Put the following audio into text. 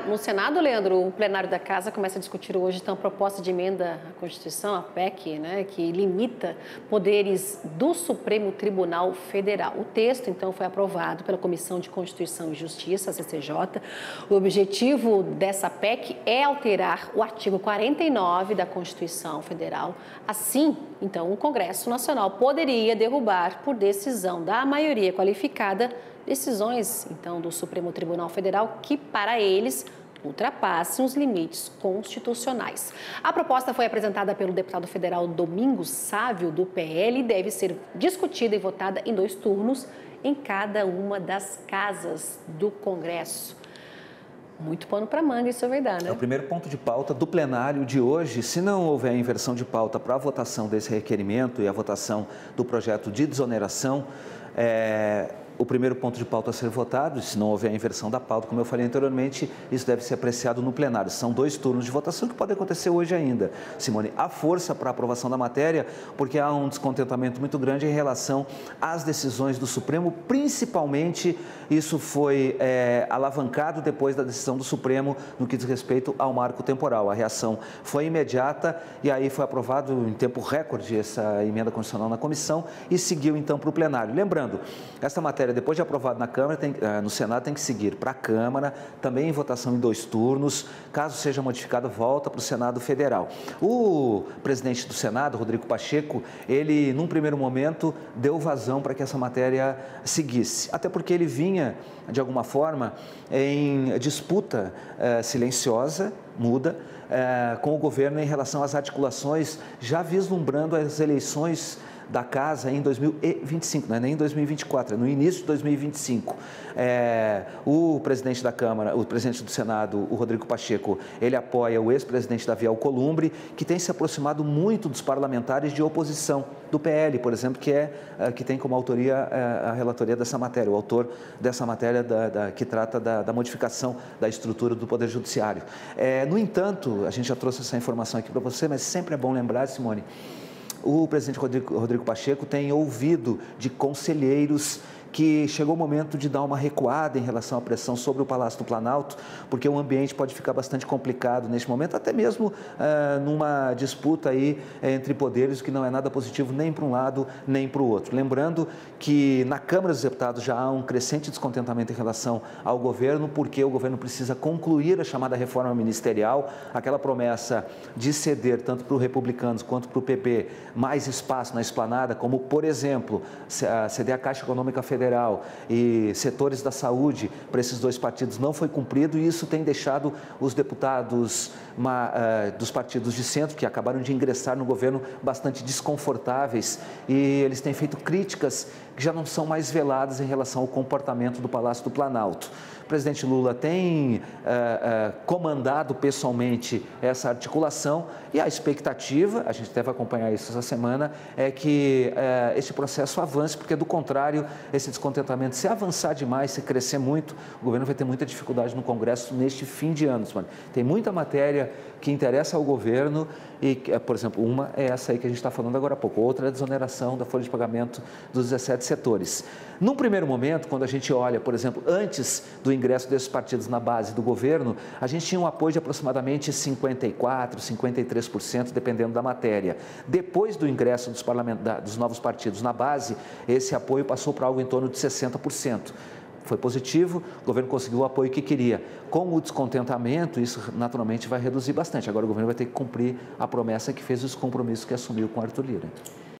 No Senado, Leandro, o plenário da Casa começa a discutir hoje, então, a proposta de emenda à Constituição, a PEC, que limita poderes do Supremo Tribunal Federal. O texto, então, foi aprovado pela Comissão de Constituição e Justiça, a CCJ. O objetivo dessa PEC é alterar o artigo 49 da Constituição Federal. Assim, então, o Congresso Nacional poderia derrubar, por decisão da maioria qualificada, decisões, então, do Supremo Tribunal Federal que, para eles, ultrapassem os limites constitucionais. A proposta foi apresentada pelo deputado federal Domingos Sávio, do PL, e deve ser discutida e votada em 2 turnos em cada uma das casas do Congresso. Muito pano para manga, isso é verdade, né? É o primeiro ponto de pauta do plenário de hoje. Se não houver inversão de pauta para a votação desse requerimento e a votação do projeto de desoneração, o primeiro ponto de pauta a ser votado, se não houver a inversão da pauta, como eu falei anteriormente, isso deve ser apreciado no plenário. São 2 turnos de votação que podem acontecer hoje ainda. Simone, há força para a aprovação da matéria, porque há um descontentamento muito grande em relação às decisões do Supremo, principalmente isso foi alavancado depois da decisão do Supremo no que diz respeito ao marco temporal. A reação foi imediata e aí foi aprovado em tempo recorde essa emenda constitucional na comissão e seguiu então para o plenário. Lembrando, essa matéria, depois de aprovado na Câmara, no Senado tem que seguir para a Câmara, também em votação em 2 turnos. Caso seja modificada, volta para o Senado Federal. O presidente do Senado, Rodrigo Pacheco, ele, num primeiro momento, deu vazão para que essa matéria seguisse. Até porque ele vinha, de alguma forma, em disputa silenciosa, muda, com o governo em relação às articulações, já vislumbrando as eleições da Casa em 2025, não é nem em 2024, é no início de 2025. O presidente da Câmara, o presidente do Senado, o Rodrigo Pacheco, ele apoia o ex-presidente Davi Alcolumbre, que tem se aproximado muito dos parlamentares de oposição, do PL, por exemplo, que tem como autoria a relatoria dessa matéria, o autor dessa matéria que trata da modificação da estrutura do Poder Judiciário. No entanto, a gente já trouxe essa informação aqui para você, mas sempre é bom lembrar, Simone, o presidente Rodrigo Pacheco tem ouvido de conselheiros que chegou o momento de dar uma recuada em relação à pressão sobre o Palácio do Planalto, porque o ambiente pode ficar bastante complicado neste momento, até mesmo numa disputa aí entre poderes, que não é nada positivo nem para um lado nem para o outro. Lembrando que na Câmara dos Deputados já há um crescente descontentamento em relação ao governo, porque o governo precisa concluir a chamada reforma ministerial, aquela promessa de ceder tanto para os republicanos quanto para o PP mais espaço na esplanada, como, por exemplo, ceder a Caixa Econômica Federal e setores da saúde para esses 2 partidos não foi cumprido, e isso tem deixado os deputados dos partidos de centro, que acabaram de ingressar no governo, bastante desconfortáveis, e eles têm feito críticas que já não são mais veladas em relação ao comportamento do Palácio do Planalto. O presidente Lula tem comandado pessoalmente essa articulação, e a expectativa, a gente deve acompanhar isso essa semana, é que esse processo avance, porque do contrário, esse descontentamento, se avançar demais, se crescer muito, o governo vai ter muita dificuldade no Congresso neste fim de ano. Tem muita matéria que interessa ao governo e, por exemplo, uma é essa aí que a gente está falando agora há pouco, outra é a desoneração da folha de pagamento dos 17 setores. Num primeiro momento, quando a gente olha, por exemplo, antes do ingresso desses partidos na base do governo, a gente tinha um apoio de aproximadamente 54%, 53%, dependendo da matéria. Depois do ingresso dos novos partidos na base, esse apoio passou para algo em torno de 60%. Foi positivo, o governo conseguiu o apoio que queria. Com o descontentamento, isso naturalmente vai reduzir bastante. Agora o governo vai ter que cumprir a promessa que fez, os compromissos que assumiu com Arthur Lira.